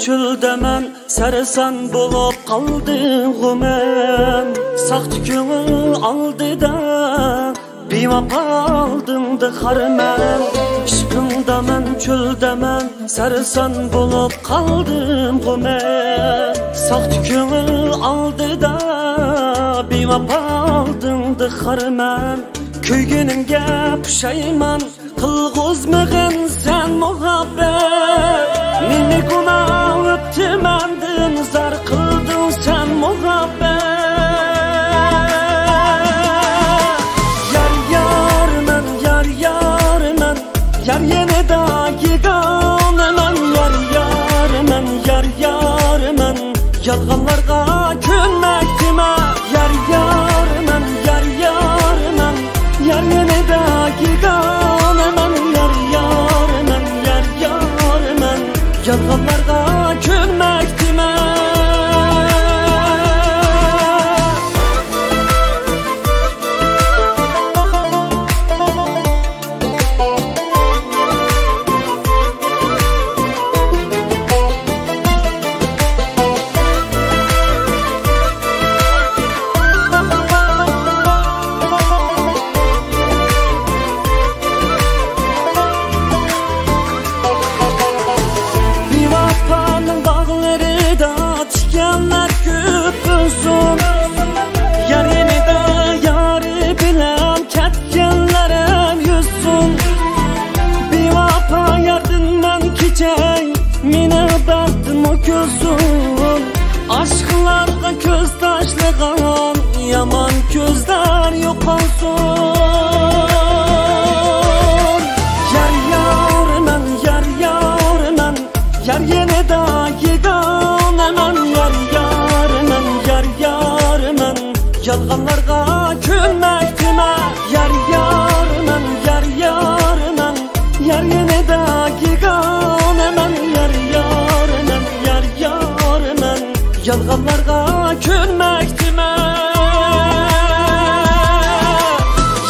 çöldemen, sarsan bulup kaldım men. Saht köngül aldı da bevapa aldımdı harmen. İşkında men çöldemen, sarsan bulup kaldım men. Saht köngül aldı da bevapa aldımdı harmen. Köygenimge puşayman kılgızmıgın sen muhabbet. Meni günah öptü mendin zar kıldın sen muhabbet. Yar yar men, yar yar men, yar yine daki ganemen. Yar yar men, yar yar men, yalganlarga könmektime. Yar yar men, yar yar men, yar yine daki ganemen. Yar yar men, yar yar men, yalganlarga könmektime. Aşklarga köz taşlıgan yaman közler yok olsun. Yar yar men, yar yar men, yar yine daki ganemen. Yar yar men, yar yar men, yalganlarga könmektime. Yar yar men, yar yar men, yar yine daki ganemen. Yar yar men, yar yar men, yalganlarga könmektime.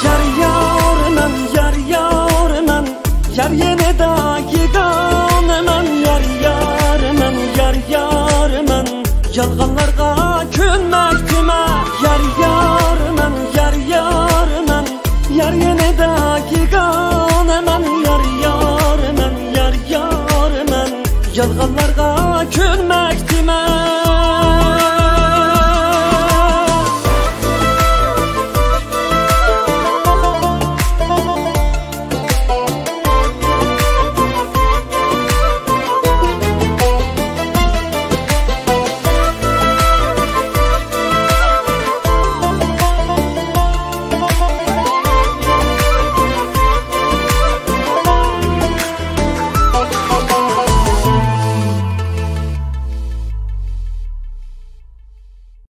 Yar yar men, yar yar men, yar yine daki ganemen. Yar yar men, yar yar men, yalganlarga könmektime. Yar yar men, yar yar men, yar yine daki ganemen. Yar yar men, yar yar men, yalganlarga könmektime.